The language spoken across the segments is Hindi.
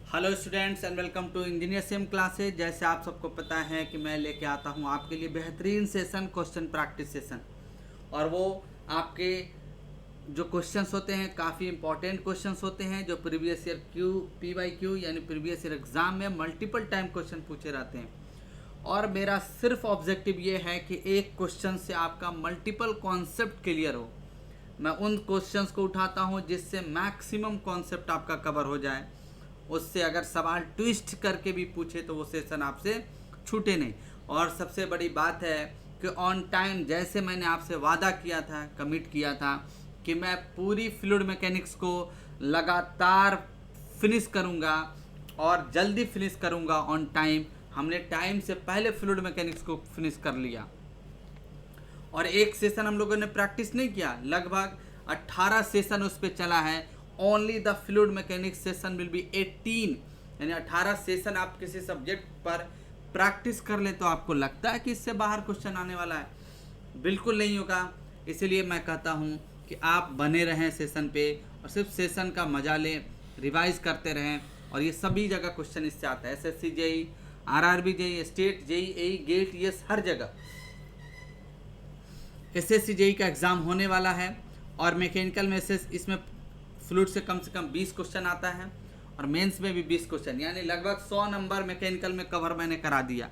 Hello students and welcome to engineer same classes. जैसे आप सबको पता है कि मैं लेके आता हूँ आपके लिए बेहतरीन सेशन, क्वेश्चन प्रैक्टिस सेशन। और वो आपके जो क्वेश्चंस होते हैं काफ़ी इंपॉर्टेंट क्वेश्चंस होते हैं, जो प्रीवियस ईयर PYQ यानी प्रीवियस ईयर एग्जाम में मल्टीपल टाइम क्वेश्चन पूछे रहते हैं। और मेरा सिर्फ ऑब्जेक्टिव ये है कि एक क्वेश्चन से आपका मल्टीपल कॉन्सेप्ट क्लियर हो। मैं उन क्वेश्चंस को उठाता हूँ जिससे मैक्सिमम कॉन्सेप्ट आपका कवर हो जाए। उससे अगर सवाल ट्विस्ट करके भी पूछे तो वो सेशन आपसे छूटे नहीं। और सबसे बड़ी बात है कि ऑन टाइम, जैसे मैंने आपसे वादा किया था, कमिट किया था कि मैं पूरी फ्लूइड मैकेनिक्स को लगातार फिनिश करूंगा और जल्दी फिनिश करूंगा ऑन टाइम। हमने टाइम से पहले फ्लूइड मैकेनिक्स को फिनिश कर लिया और एक सेशन हम लोगों ने प्रैक्टिस नहीं किया, लगभग 18 सेशन उस पर चला है। Only the fluid mechanics session will be 18, यानी 18 सेशन आप किसी सब्जेक्ट पर प्रैक्टिस कर ले तो आपको लगता है कि इससे बाहर क्वेश्चन आने वाला है? बिल्कुल नहीं होगा। इसीलिए मैं कहता हूँ कि आप बने रहें सेशन पे और सिर्फ सेशन का मजा लें, रिवाइज करते रहें। और ये सभी जगह क्वेश्चन इससे आता है, SSC JEE, RRB JEE, state JEE, GATE, ये हर जगह SSC JEE का एग्ज़ाम होने वाला है। और मैकेनिकल में इसमें फ्लूइड से कम 20 क्वेश्चन आता है और मेंस में भी 20 क्वेश्चन, यानी लगभग 100 नंबर मैकेनिकल में कवर मैंने करा दिया,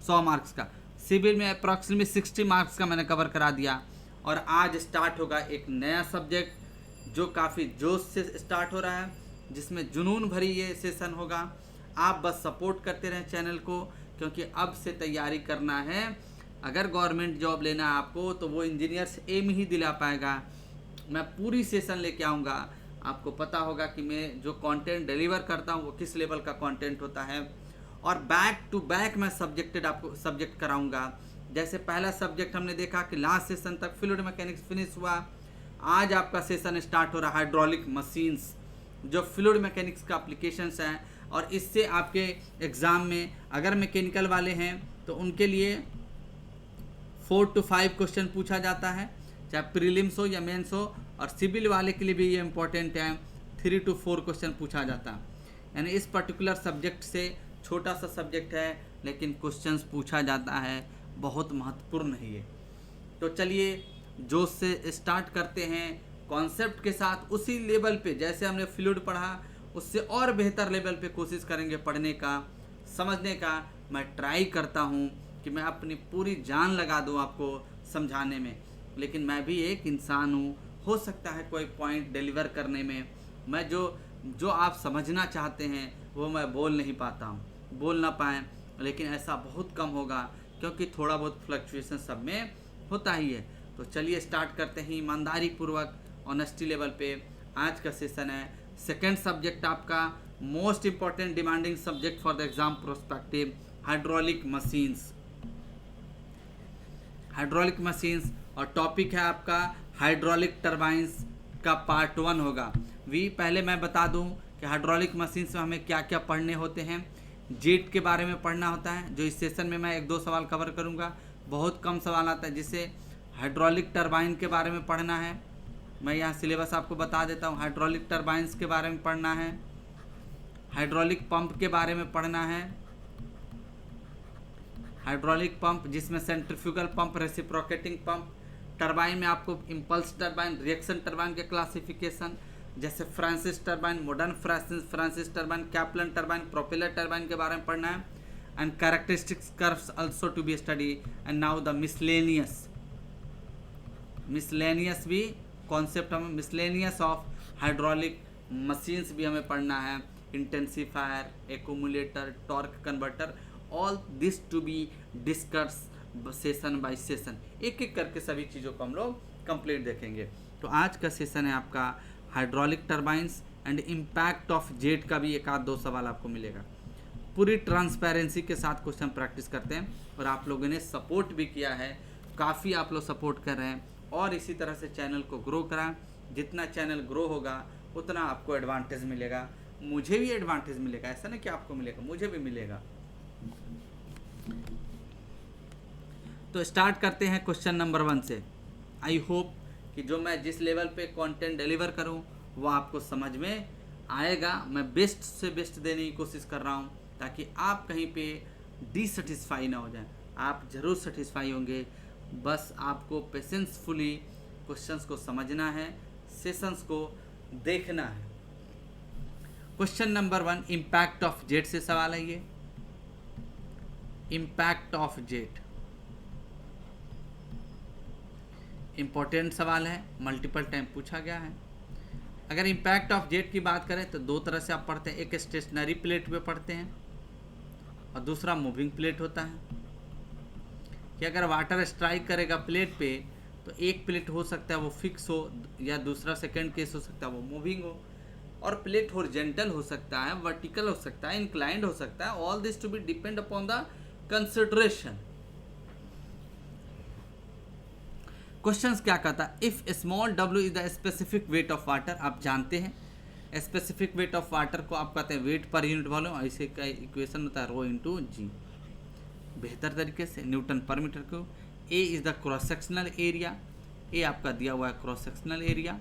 100 मार्क्स का। सिविल में अप्रॉक्सीमेटली 60 मार्क्स का मैंने कवर करा दिया। और आज स्टार्ट होगा एक नया सब्जेक्ट जो काफ़ी जोश से स्टार्ट हो रहा है, जिसमें जुनून भरी ये सेशन होगा। आप बस सपोर्ट करते रहें चैनल को, क्योंकि अब से तैयारी करना है। अगर गवर्नमेंट जॉब लेना है आपको तो वो इंजीनियर से एम ही दिला पाएगा। मैं पूरी सेशन लेके आऊँगा। आपको पता होगा कि मैं जो कंटेंट डिलीवर करता हूँ वो किस लेवल का कंटेंट होता है। और बैक टू बैक मैं आपको सब्जेक्ट कराऊंगा। जैसे पहला सब्जेक्ट हमने देखा कि लास्ट सेशन तक फ्लूइड मैकेनिक्स फिनिश हुआ। आज आपका सेशन स्टार्ट हो रहा है हाइड्रोलिक मशीन्स, जो फ्लूइड मैकेनिक्स का एप्लीकेशंस हैं। और इससे आपके एग्ज़ाम में अगर मैकेनिकल वाले हैं तो उनके लिए 4 to 5 क्वेश्चन पूछा जाता है, चाहे प्रीलिम्स हो या मेंस हो। और सिविल वाले के लिए भी ये इम्पोर्टेंट है, 3 to 4 क्वेश्चन पूछा जाता है। यानी इस पर्टिकुलर सब्जेक्ट से छोटा सा सब्जेक्ट है लेकिन क्वेश्चंस पूछा जाता है, बहुत महत्वपूर्ण है ये। तो चलिए जोश से स्टार्ट करते हैं कॉन्सेप्ट के साथ। उसी लेवल पे जैसे हमने फ्लूइड पढ़ा उससे और बेहतर लेवल पे कोशिश करेंगे पढ़ने का, समझने का। मैं ट्राई करता हूँ कि मैं अपनी पूरी जान लगा दूँ आपको समझाने में, लेकिन मैं भी एक इंसान हूँ। हो सकता है कोई पॉइंट डिलीवर करने में मैं जो आप समझना चाहते हैं वो मैं बोल नहीं पाता हूँ, बोल ना पाएँ, लेकिन ऐसा बहुत कम होगा क्योंकि थोड़ा बहुत फ्लक्चुएशन सब में होता ही है। तो चलिए स्टार्ट करते हैं ईमानदारी पूर्वक, ऑनेस्टी लेवल पे। आज का सेशन है सेकेंड सब्जेक्ट आपका, most important demanding subject for the exam prospective, hydraulic machines. Hydraulic machines और टॉपिक है आपका हाइड्रोलिक टरबाइंस का पार्ट 1 होगा। पहले मैं बता दूं कि हाइड्रोलिक मशीन्स में हमें क्या क्या पढ़ने होते हैं। जेट के बारे में पढ़ना होता है, जो इस सेशन में मैं 1-2 सवाल कवर करूंगा। बहुत कम सवाल आता है, जिसे हाइड्रोलिक टरबाइन के बारे में पढ़ना है। मैं यहाँ सिलेबस आपको बता देता हूँ। हाइड्रोलिक टरबाइंस के बारे में पढ़ना है, हाइड्रोलिक पंप के बारे में पढ़ना है, हाइड्रोलिक पंप जिसमें centrifugal pump, reciprocating pump, turbine में आपको इम्पल्स टरबाइन, रिएक्शन टरबाइन के क्लासिफिकेशन, जैसे Francis turbine, modern Francis turbine, Kaplan turbine, propeller turbine के बारे में पढ़ना है। And characteristics curves also to be study. And now the miscellaneous भी कॉन्सेप्ट, हमें मिसलेनियस ऑफ हाइड्रोलिक मशीन्स भी हमें पढ़ना है। Intensifier, accumulator, torque converter, all this to be discuss session by session. एक एक करके सभी चीज़ों को हम लोग कंप्लीट देखेंगे। तो आज का सेशन है आपका hydraulic turbines and impact of jet का भी 1-2 सवाल आपको मिलेगा। पूरी ट्रांसपेरेंसी के साथ क्वेश्चन प्रैक्टिस करते हैं। और आप लोगों ने सपोर्ट भी किया है, काफ़ी आप लोग सपोर्ट कर रहे हैं। और इसी तरह से चैनल को ग्रो कराएं। जितना चैनल ग्रो होगा उतना आपको एडवांटेज मिलेगा, मुझे भी एडवांटेज मिलेगा। ऐसा नहीं कि आपको मिलेगा, मुझे भी मिलेगा। तो स्टार्ट करते हैं क्वेश्चन नंबर 1 से। आई होप कि जो मैं जिस लेवल पे कंटेंट डिलीवर करूं वो आपको समझ में आएगा। मैं बेस्ट से बेस्ट देने की कोशिश कर रहा हूँ ताकि आप कहीं पे डिससेटिस्फाई ना हो जाए। आप ज़रूर सेटिस्फाई होंगे, बस आपको पेशेंसफुली क्वेश्चंस को समझना है, सेशंस को देखना है। Question number 1 impact of jet से सवाल है ये। इम्पैक्ट ऑफ जेट इंपॉर्टेंट सवाल है, मल्टीपल टाइम पूछा गया है। अगर इम्पैक्ट ऑफ जेट की बात करें तो दो तरह से आप पढ़ते हैं, एक स्टेशनरी प्लेट पे पढ़ते हैं और दूसरा मूविंग प्लेट होता है। कि अगर वाटर स्ट्राइक करेगा प्लेट पे तो एक प्लेट हो सकता है वो फिक्स हो, या दूसरा सेकंड केस हो सकता है वो मूविंग हो, और प्लेट हॉरिजॉन्टल हो सकता है, वर्टिकल हो सकता है, इंक्लाइंड हो सकता है। All this to be depend upon the consideration. Questions क्या कहता है, if small w is the specific weight of water. आप जानते हैं स्पेसिफिक वेट ऑफ वाटर को आप कहते हैं वेट पर यूनिट वॉल्यूम, ऐसे का इक्वेशन होता है रो इंटू जी। बेहतर तरीके से न्यूटन पर मीटर को। A is the cross sectional area, A आपका दिया हुआ है cross sectional area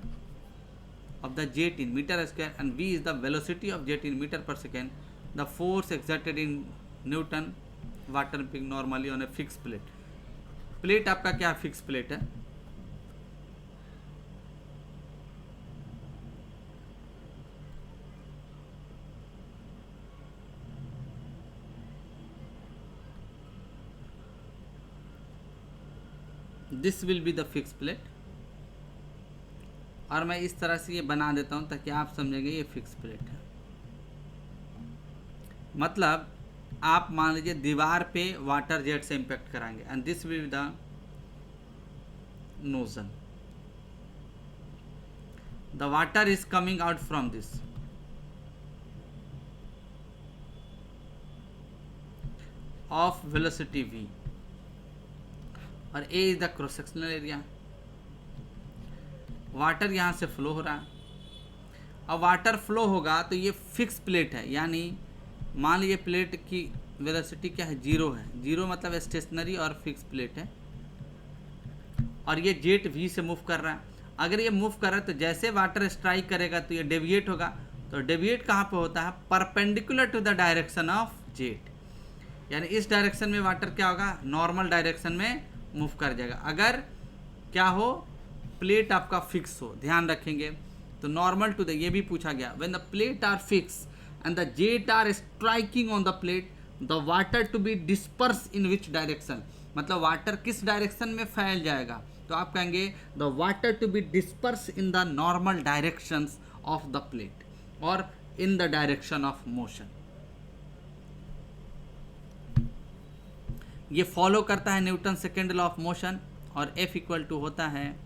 of the jet in meter square, and V is the velocity of jet in meter per second, the force exerted in newton water ping normally on a fix plate. Plate आपका क्या फिक्स प्लेट है, this will be the fix plate. और मैं इस तरह से ये बना देता हूँ ताकि आप समझेंगे ये फिक्स प्लेट है। मतलब आप मान लीजिए दीवार पे वाटर जेट से इम्पैक्ट कराएंगे, and this will be the nozzle, the water is coming out from this, of velocity v, और A is the cross sectional area. Water यहाँ से फ्लो हो रहा है, अब वाटर फ्लो होगा तो ये फिक्स प्लेट है, यानी मान लीजिए प्लेट की वेलोसिटी क्या है, जीरो है। जीरो मतलब स्टेशनरी और फिक्स प्लेट है, और ये जेट वी से मूव कर रहा है। अगर ये मूव कर रहा है तो जैसे वाटर स्ट्राइक करेगा तो ये डेविएट होगा। तो डेविएट कहाँ पे होता है, perpendicular to the direction of jet, यानी इस डायरेक्शन में वाटर क्या होगा, नॉर्मल डायरेक्शन में मूव कर जाएगा। अगर क्या हो, प्लेट आपका फिक्स हो, ध्यान रखेंगे। तो नॉर्मल टू द, ये भी पूछा गया, when the plate are fix and the jet are striking on the plate, the water to be disperse in which direction, मतलब वाटर किस डायरेक्शन में फैल जाएगा। तो आप कहेंगे the water to be disperse in the normal directions of the plate और in the direction of motion. ये फॉलो करता है Newton second law of motion, और F इक्वल टू होता है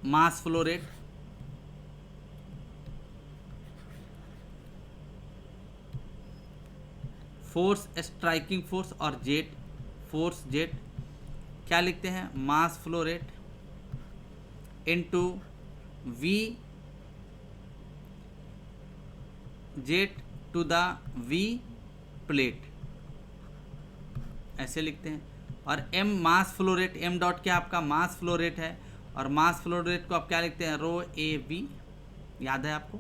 mass flow rate force striking force, और जेट फोर्स जेट क्या लिखते हैं, mass flow rate into V jet to the V plate, ऐसे लिखते हैं। और m mass flow rate, m dot क्या आपका मास फ्लो रेट है, और मास फ्लो रेट को आप क्या लिखते हैं, रो ए वी, याद है आपको।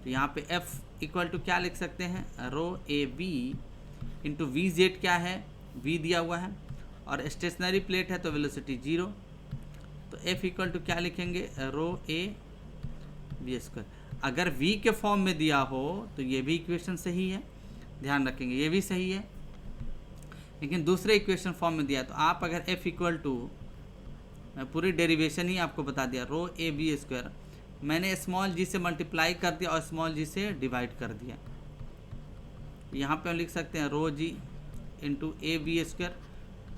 तो यहाँ पे f इक्वल टू क्या लिख सकते हैं, rho A V into V Z क्या है, v दिया हुआ है, और स्टेशनरी प्लेट है तो वेलोसिटी जीरो, तो f इक्वल टू क्या लिखेंगे, रो ए वी स्क्वायर। अगर v के फॉर्म में दिया हो तो ये भी इक्वेशन सही है, ध्यान रखेंगे ये भी सही है। लेकिन दूसरे इक्वेशन फॉर्म में दिया तो आप अगर f इक्वल टू, मैं पूरी डेरिवेशन ही आपको बता दिया, रो ए बी स्क्वायर मैंने स्मॉल जी से मल्टीप्लाई कर दिया और स्मॉल जी से डिवाइड कर दिया। यहाँ पे हम लिख सकते हैं rho G into A B square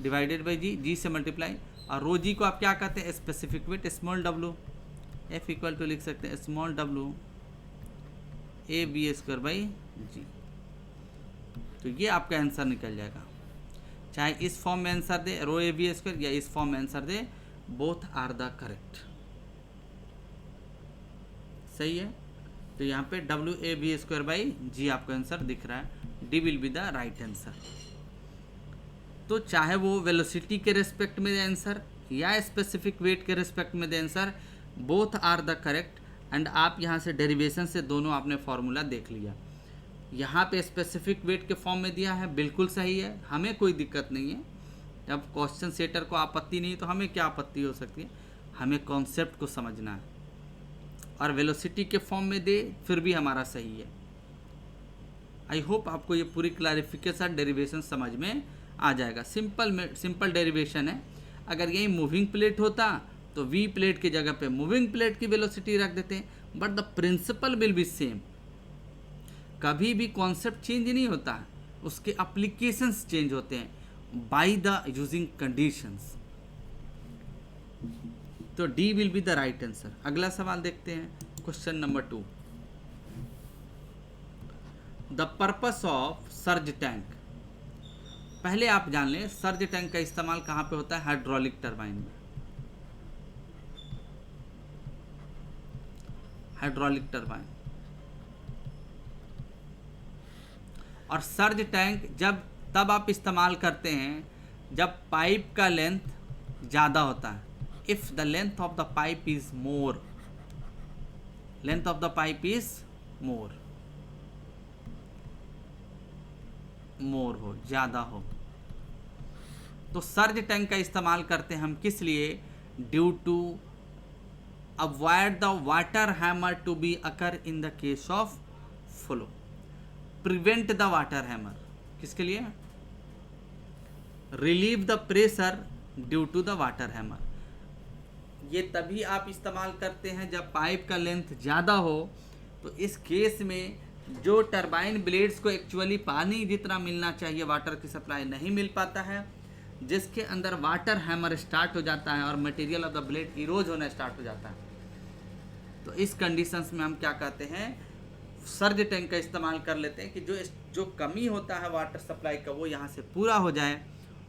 divided by G, G से मल्टीप्लाई, और रो जी को आप क्या कहते हैं, specific weight small w। f equal to लिख सकते हैं small w A B square by G. तो ये आपका आंसर निकल जाएगा, चाहे इस फॉर्म में आंसर दे रो ए बी स्क्वायर या इस फॉर्म में आंसर दे, बोथ आर द करेक्ट। सही है। तो यहाँ पे W A B square by G आपका आंसर दिख रहा है, D will be the right answer. तो चाहे वो वेलोसिटी के रिस्पेक्ट में दे आंसर या स्पेसिफिक वेट के रिस्पेक्ट में दे answer, both are the correct. And आप यहाँ से डेरिवेशन से दोनों आपने फार्मूला देख लिया। यहाँ पे स्पेसिफिक वेट के फॉर्म में दिया है, बिल्कुल सही है, हमें कोई दिक्कत नहीं है। जब क्वेश्चन सेटर को आपत्ति नहीं तो हमें क्या आपत्ति हो सकती है, हमें कॉन्सेप्ट को समझना है। और वेलोसिटी के फॉर्म में दे फिर भी हमारा सही है। आई होप आपको ये पूरी क्लैरिफिकेशन डेरिवेशन समझ में आ जाएगा। सिंपल डेरिवेशन है। अगर यही मूविंग प्लेट होता तो वी प्लेट की जगह पे मूविंग प्लेट की वेलोसिटी रख देते हैं, but the principle will be same. कभी भी कॉन्सेप्ट चेंज नहीं होता है, उसके एप्लीकेशंस चेंज होते हैं बाय द यूजिंग कंडीशंस। तो D will be the right answer. अगला सवाल देखते हैं, question number 2। The purpose of surge tank. पहले आप जान लें सर्ज टैंक का इस्तेमाल कहाँ पे होता है, हाइड्रोलिक टरबाइन में। हाइड्रोलिक टरबाइन और सर्ज टैंक तब आप इस्तेमाल करते हैं जब पाइप का लेंथ ज़्यादा होता है। If the length of the pipe is more, length of the pipe is more हो, ज़्यादा हो, तो सर्ज टैंक का इस्तेमाल करते हैं हम किस लिए, due to avoid the water hammer to be occur in the case of flow. Prevent the water hammer, किसके लिए, relieve the pressure due to the water hammer. ये तभी आप इस्तेमाल करते हैं जब पाइप का लेंथ ज़्यादा हो। तो इस केस में जो टरबाइन ब्लेड्स को एक्चुअली पानी जितना मिलना चाहिए, वाटर की सप्लाई नहीं मिल पाता है, जिसके अंदर वाटर हैमर स्टार्ट हो जाता है और material of the blade Eros होना स्टार्ट हो जाता है। तो इस कंडीशंस में हम क्या कहते हैं, सर्ज टैंक का इस्तेमाल कर लेते हैं कि जो कमी होता है वाटर सप्लाई का वो यहाँ से पूरा हो जाए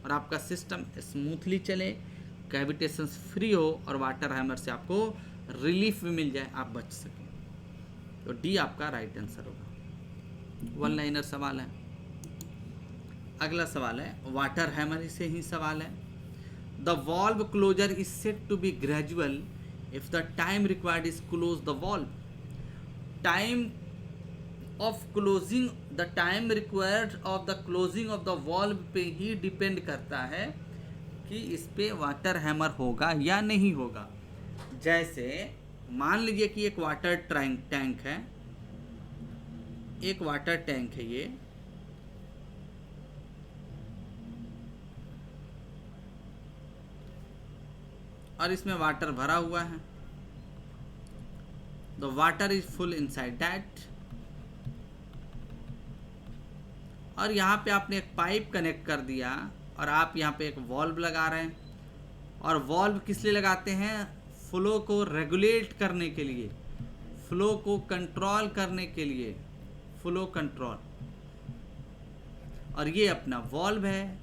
और आपका सिस्टम स्मूथली चले, कैविटेशन फ्री हो और वाटर हैमर से आपको रिलीफ भी मिल जाए, आप बच सकें। तो डी आपका राइट आंसर होगा। वन लाइनर सवाल है। अगला सवाल है वाटर हैमर से ही सवाल है। The valve closure is said to be gradual if the time required is close the valve. Time of closing, the time required of the closing of the valve पे ही डिपेंड करता है कि इस पे वाटर हैमर होगा या नहीं होगा। जैसे मान लीजिए कि एक वाटर टैंक है, एक वाटर टैंक है ये, और इसमें वाटर भरा हुआ है। The water is full inside that, और यहाँ पे आपने एक पाइप कनेक्ट कर दिया और आप यहाँ पे एक वॉल्व लगा रहे हैं। और वॉल्व किस लिए लगाते हैं, फ्लो को रेगुलेट करने के लिए, फ्लो को कंट्रोल करने के लिए, फ्लो कंट्रोल। और ये अपना वॉल्व है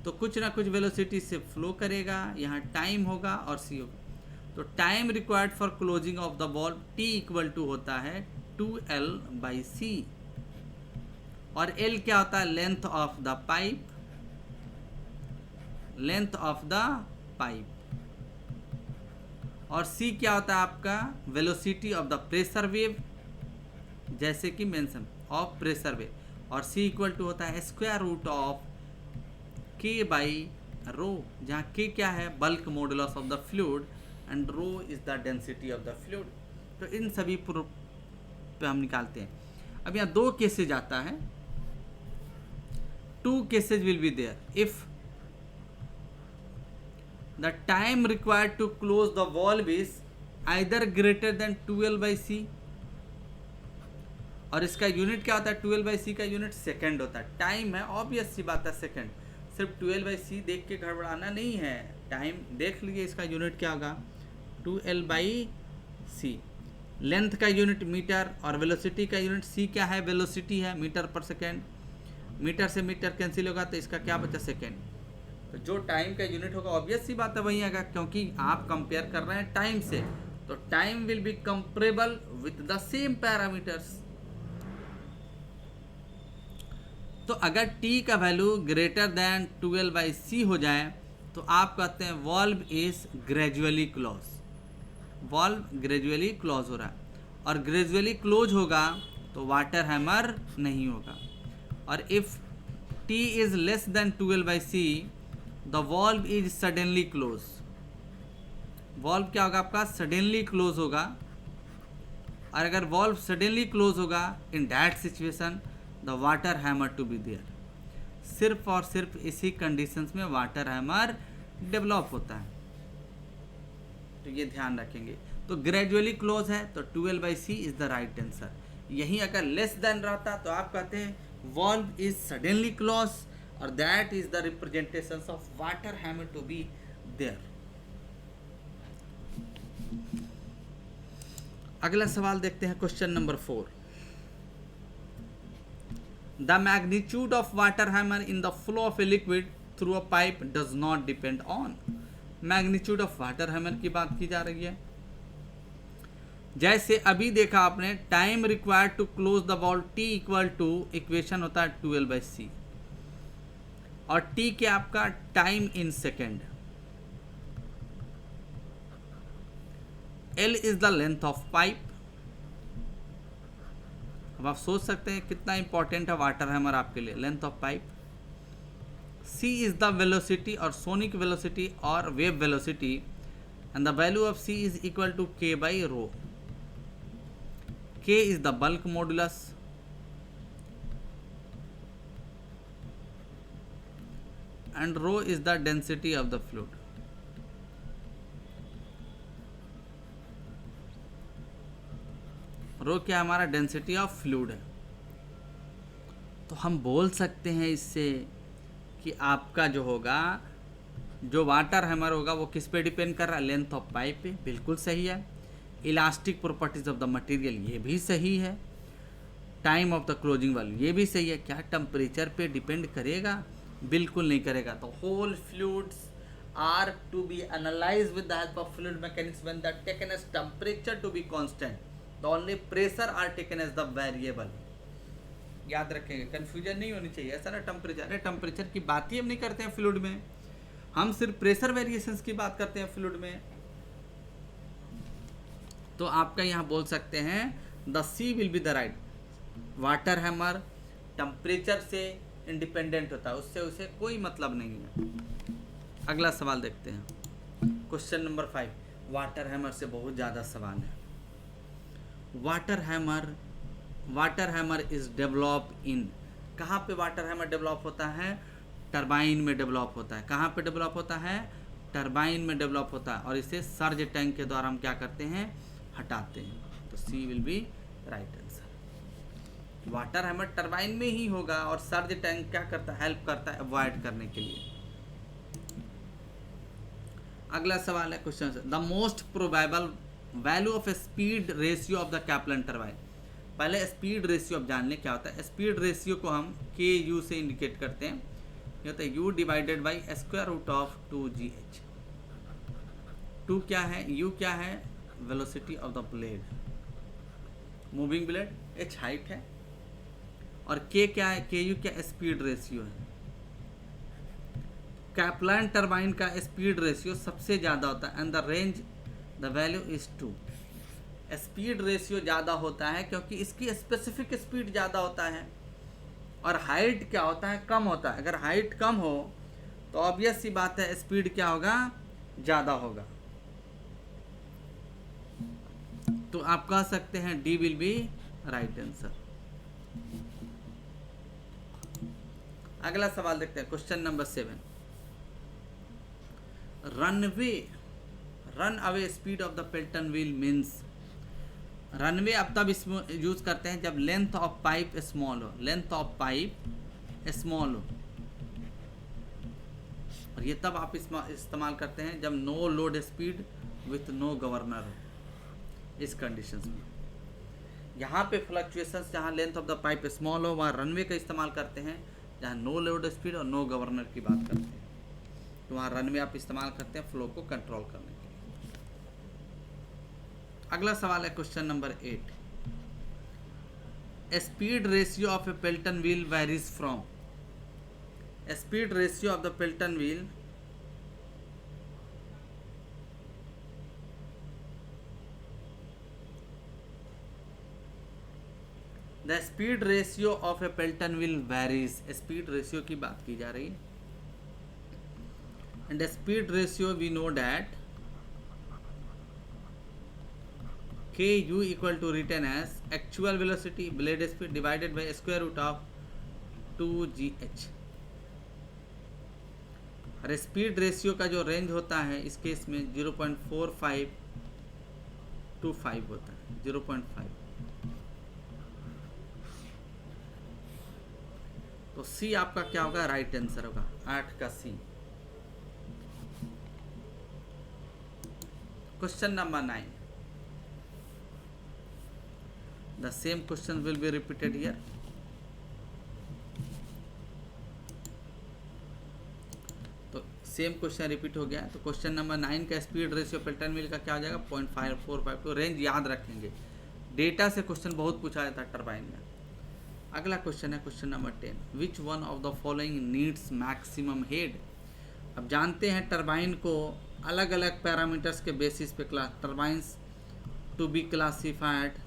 तो कुछ ना कुछ वेलोसिटी से फ्लो करेगा, यहाँ टाइम होगा और सी होगा। तो time required for closing of the valve T equal to होता है 2L/C। और L क्या होता है, length of the pipe, length of the pipe. और C क्या होता है आपका, velocity of the pressure wave, जैसे कि मेंशन ऑफ प्रेशर वेव। और C इक्वल टू होता है स्क्वायर रूट ऑफ K/ρ, जहाँ K क्या है, bulk modulus of the fluid and ρ is the density of the fluid. तो इन सभी पे हम निकालते हैं। अब यहाँ दो केसेज आता है, two cases will be there. If the time required to close the valve is either greater than 2L/C, और इसका यूनिट क्या होता है, 2L/C का यूनिट सेकंड होता है। टाइम है, ऑब्वियस सी बात है सेकंड, सिर्फ 2L/C देख के गड़बड़ाना नहीं है, टाइम देख लीजिए इसका यूनिट क्या होगा, 2L/C। लेंथ का यूनिट मीटर और वेलोसिटी का यूनिट C क्या है, वेलोसिटी है, मीटर पर सेकेंड। मीटर से मीटर कैंसिल होगा तो इसका क्या बचा, सेकेंड। तो जो टाइम का यूनिट होगा ऑब्वियस सी बात है वही आएगा, क्योंकि आप कंपेयर कर रहे हैं टाइम से। तो time will be comparable with the same parameters. तो अगर t का वैल्यू ग्रेटर देन 2L/C हो जाए तो आप कहते हैं valve is gradually close. Valve gradually close हो रहा है, और ग्रेजुअली क्लोज होगा तो वाटर हैमर नहीं होगा। और if T is less than 12/C the valve is suddenly close. Valve क्या होगा आपका? सडनली क्लोज होगा। और अगर वॉल्व सडनली क्लोज होगा in that situation the water hammer to be there. सिर्फ और सिर्फ इसी कंडीशंस में वाटर हैमर डेवलप होता है, तो ये ध्यान रखेंगे। तो ग्रेजुअली क्लोज है तो 12/C is the right answer. यही अगर लेस देन रहता तो आप कहते हैं वॉल्व इज सडनली क्लोज, और that is the representation of water hammer to be there. अगला सवाल देखते हैं, question number 4। The magnitude of water hammer in the flow of a liquid through a pipe does not depend on. Magnitude of water hammer की बात की जा रही है। जैसे अभी देखा आपने, time required to close the valve T equal to, equation होता है 12/C, और T क्या आपका? Time in second. L is the length of pipe. अब आप सोच सकते हैं कितना इंपॉर्टेंट है वाटर हैमर आपके लिए, length of pipe. C is the velocity और सोनिक वेलोसिटी और wave velocity, and the value of C is equal to K by rho. K is the bulk modulus, and rho is the density of the fluid. रो क्या हमारा? डेंसिटी ऑफ फ्लूइड है। तो हम बोल सकते हैं इससे कि आपका जो होगा, जो वाटर हैमर होगा वो किस पे डिपेंड कर रहा है? लेंथ ऑफ पाइप पे। बिल्कुल सही है। Elastic properties of the material, ये भी सही है। Time of the closing value, ये भी सही है। क्या टेम्परेचर पे डिपेंड करेगा? बिल्कुल नहीं करेगा। तो whole fluids are to be analyse with the help of fluid mechanics when the taken as temperature to be constant, the only pressure are taken as the variable. याद रखेंगे, कंफ्यूजन नहीं होनी चाहिए। ऐसा ना टेम्परेचर की बात ही हम नहीं करते हैं फ्लूइड में, हम सिर्फ प्रेशर वेरिएशंस की बात करते हैं फ्लूइड में। तो आपका यहाँ बोल सकते हैं the C will be the right. Water hammer temperature से इंडिपेंडेंट होता है, उससे उसे कोई मतलब नहीं है। अगला सवाल देखते हैं, क्वेश्चन नंबर 5। वाटर हैमर से बहुत ज़्यादा सवाल है। Water hammer is develop in, कहाँ पे वाटर हैमर डेवलप होता है? टरबाइन में डेवलप होता है। कहाँ पे डेवलप होता है? टरबाइन में डेवलप होता है, और इसे सर्ज टैंक के द्वारा हम क्या करते हैं? हटाते हैं। तो C will be right answer. Water hammer turbine में ही होगा, और सर्ज टैंक क्या करता है? हेल्प करता है अवॉइड करने के लिए। अगला सवाल है question, the most probable value of speed ratio of the Kaplan turbine. पहले स्पीड रेशियो अब जान लें क्या होता है। स्पीड रेशियो को हम KU से इंडिकेट करते हैं। ये होता है U divided by square root of 2GH। 2 क्या है? U क्या है? Velocity of the blade, moving blade. H height है, और K क्या है? KU क्या? स्पीड रेशियो है। कैप्लन टरबाइन का स्पीड रेशियो सबसे ज़्यादा होता है, and the range the value is 2। Speed ratio ज़्यादा होता है क्योंकि इसकी स्पेसिफिक स्पीड ज़्यादा होता है, और हाइट क्या होता है? कम होता है। अगर हाइट कम हो तो ऑब्वियस सी बात है स्पीड क्या होगा? ज़्यादा होगा। तो आप कह सकते हैं D will be right answer. अगला सवाल देखते हैं, question number 7। Run away speed of the Pelton wheel means. Runaway अब तब इसमें यूज करते हैं जब लेंथ ऑफ पाइप स्मॉल हो। लेंथ ऑफ पाइप स्मॉल हो, और ये तब आप इस्तेमाल करते हैं जब no load speed with no governor हो। इस कंडीशंस में यहाँ पे फ्लक्चुएशंस, जहाँ length of the pipe small हो, वहाँ रनवे का इस्तेमाल करते हैं। जहाँ नो लोड स्पीड और नो गवर्नर की बात करते हैं, तो वहाँ रनवे आप इस्तेमाल करते हैं फ्लो को कंट्रोल करने के लिए। अगला सवाल है question number 8। Speed ratio of a Pelton wheel varies from. Speed ratio of the Pelton wheel the speed ratio of a Pelton wheel varies, speed ratio की बात की जा रही है, and speed ratio we know that KU equal to written as actual velocity blade speed divided by square root of 2GH। और स्पीड रेशियो का जो रेंज होता है इस केस में 0.45 to 5 होता है, 0.5। तो सी आपका क्या होगा, राइट आंसर होगा 8 का C. Question number 9, the same question will be repeated here। तो सेम क्वेश्चन रिपीट हो गया। तो क्वेश्चन नंबर 9 का स्पीड रेशियो पेल्टन व्हील का क्या हो जाएगा, 0.545। तो रेंज याद रखेंगे, डेटा से क्वेश्चन बहुत पूछा जाता है टरबाइन में। अगला क्वेश्चन है question number 10, which one of the following needs maximum head. अब जानते हैं टरबाइन को अलग अलग पैरामीटर्स के बेसिस पे class, turbines to be classified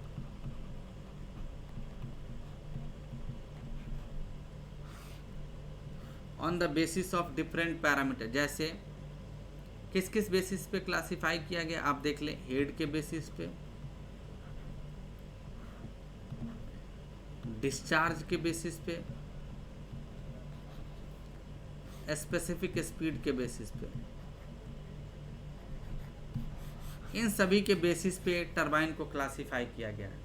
on the basis of different parameter. जैसे किस किस बेसिस पे क्लासिफाई किया गया, आप देख लें, हेड के बेसिस पे, डिस्चार्ज के बेसिस पे, स्पेसिफिक स्पीड के बेसिस पे। इन सभी के बेसिस पे टरबाइन को क्लासिफाई किया गया है।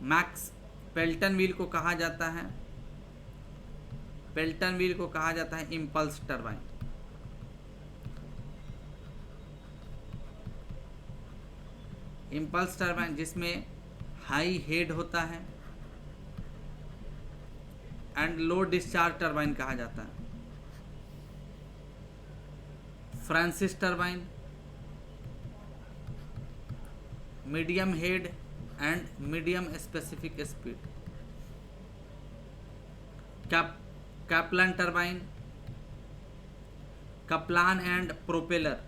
मैक्स पेल्टन व्हील को कहा जाता है, पेल्टन व्हील को कहा जाता है इम्पल्स टरबाइन। इम्पल्स टरबाइन जिसमें हाई हेड होता है एंड लो डिस्चार्ज टरबाइन कहा जाता है। Francis turbine medium head and medium specific speed. Kaplan turbine, Kaplan and propeller.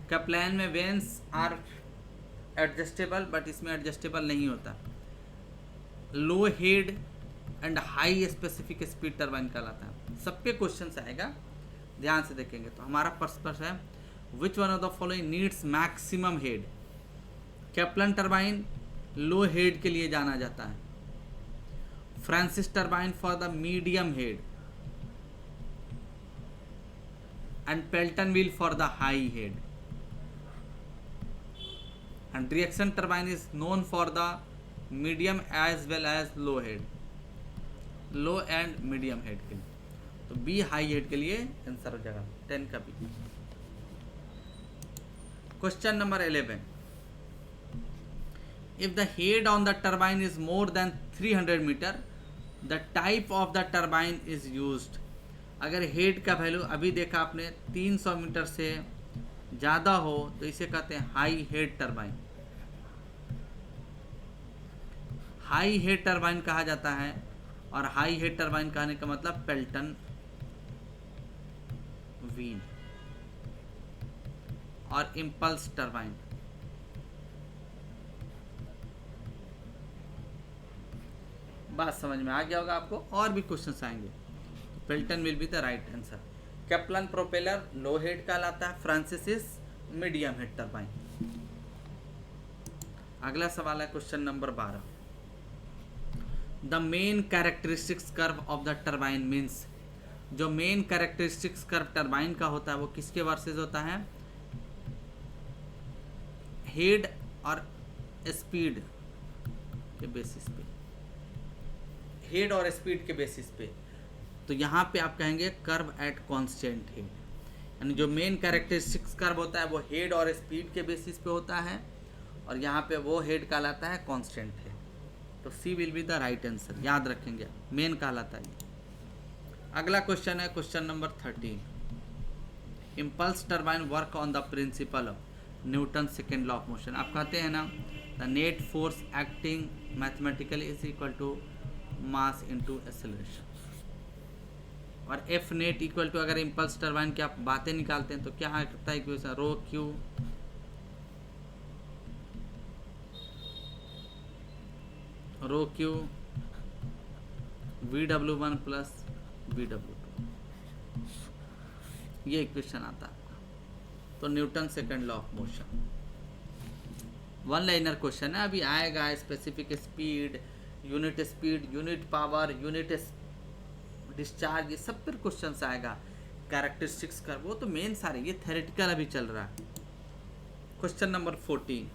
Kaplan में वेन्स आर एडजस्टेबल, बट इसमें एडजस्टेबल नहीं होता। Low head and high specific speed turbine कहलाता है। सब पे क्वेश्चन आएगा, ध्यान से देखेंगे। तो हमारा फर्स्ट प्रश्न है, which one of the following needs maximum head. Kaplan turbine low head के लिए जाना जाता है, Francis turbine for the medium head, and Pelton wheel for the high head. And reaction turbine is known for the medium as well as low head, low and medium head के लिए। तो बी हाई हेड के लिए आंसर हो जाएगा 10 का B. Question number 11, if the head on the turbine is more than 300 meter, the type of the turbine is used। अगर हेड का वैल्यू अभी देखा आपने 300 मीटर से ज़्यादा हो तो इसे कहते हैं high head turbine. High head turbine कहा जाता है, और हाई हेड टरबाइन कहने का मतलब पेल्टन व्हील और इम्पल्स टरबाइन। बात समझ में आ गया होगा आपको, और भी क्वेश्चंस आएंगे। Pelton will be the right answer. Kaplan propeller low head कहलाता है, फ्रांसिस मीडियम हेड टरबाइन। अगला सवाल है question number 12, the main characteristics curve of the turbine means. जो मेन कैरेक्टरिस्टिक्स कर्व टरबाइन का होता है वो किसके वर्सेस होता है, हेड और स्पीड के बेसिस पे, हेड और स्पीड के बेसिस पे। तो यहाँ पे आप कहेंगे कर्व एट कांस्टेंट हेड, यानी जो मेन कैरेक्टरिस्टिक्स कर्व होता है वो हेड और स्पीड के बेसिस पे होता है, और यहाँ पे वो हेड कहलाता है कांस्टेंट हेड। तो C will be the right answer, याद रखेंगे, मेन कहलाता है। अगला क्वेश्चन है question number 13, impulse turbine work on the principle of Newton second law of motion. आप कहते हैं ना, the net force acting mathematically is equal to mass into acceleration, और एफ नेट इक्वल टू, अगर इम्पल्स टरबाइन की आप बातें निकालते हैं तो क्या करता है equation, rho Q rho Q VW1 plus VW2, ये इक्वेशन आता है। तो Newton second law of motion, one liner question है, अभी आएगा specific speed, unit power, unit discharge, ये सब पर क्वेश्चन आएगा। कैरेक्टरिस्टिक्स कर वो तो मेन सारे, ये थ्योरेटिकल अभी चल रहा है। Question number 14,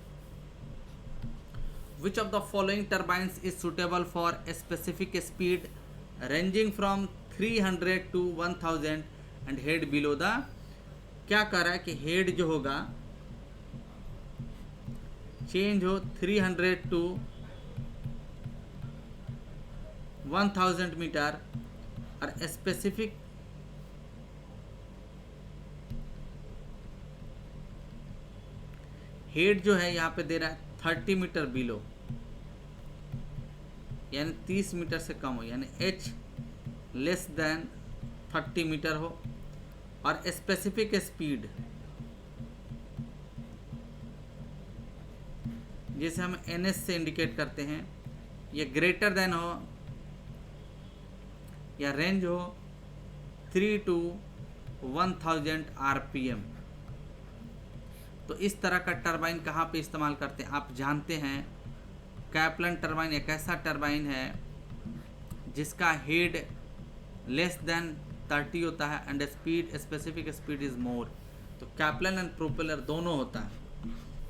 which of the following turbines is suitable for a specific speed ranging from 300 to 1000 and head below the, क्या कर रहा है कि हेड जो होगा चेंज हो 300 to 1000 मीटर, और स्पेसिफिक हेड जो है यहाँ पे दे रहा है 30 मीटर बिलो, यानी 30 मीटर से कम हो, यानी h लेस देन 30 मीटर हो, और स्पेसिफिक स्पीड जिसे हम ns से इंडिकेट करते हैं, ये ग्रेटर देन हो या रेंज हो 3 to 1000 RPM। तो इस तरह का टरबाइन कहाँ पे इस्तेमाल करते हैं आप जानते हैं। कैप्लन टरबाइन एक ऐसा टरबाइन है जिसका हेड लेस देन 30 होता है and speed, specific speed is more. तो कैप्लन एंड प्रोपेलर दोनों होता है,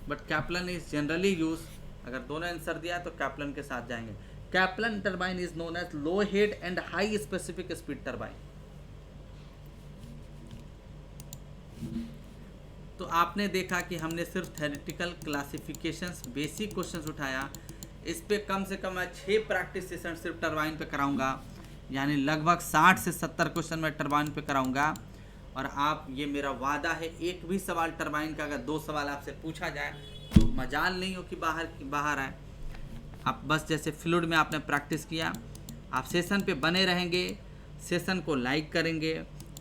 but Kaplan is generally use, अगर दोनों आंसर दिया है तो कैप्लन के साथ जाएंगे। Kaplan turbine is known as low head and high specific speed turbine. तो आपने देखा कि हमने सिर्फ थ्योरेटिकल क्लासिफिकेशंस बेसिक क्वेश्चंस उठाया। इस पे कम से कम मैं 6 प्रैक्टिस सेशन सिर्फ टरबाइन पे कराऊंगा, यानी लगभग 60 से 70 क्वेश्चन मैं टरबाइन पे कराऊंगा। और आप, ये मेरा वादा है, एक भी सवाल टरबाइन का अगर 2 सवाल आपसे पूछा जाए तो मजाल नहीं हो कि बाहर आए। आप बस जैसे फ्लूइड में आपने प्रैक्टिस किया, आप सेशन पे बने रहेंगे, सेशन को लाइक करेंगे,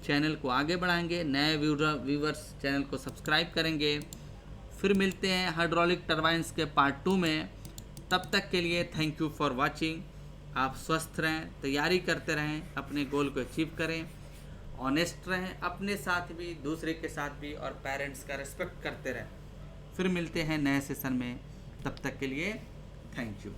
चैनल को आगे बढ़ाएंगे, नए व्यूवर्स चैनल को सब्सक्राइब करेंगे। फिर मिलते हैं हाइड्रोलिक टरबाइंस के पार्ट 2 में। तब तक के लिए थैंक यू फॉर वाचिंग। आप स्वस्थ रहें, तैयारी करते रहें, अपने गोल को अचीव करें, ऑनेस्ट रहें अपने साथ भी, दूसरे के साथ भी, और पेरेंट्स का रिस्पेक्ट करते रहें। फिर मिलते हैं नए सेशन में, तब तक के लिए थैंक यू।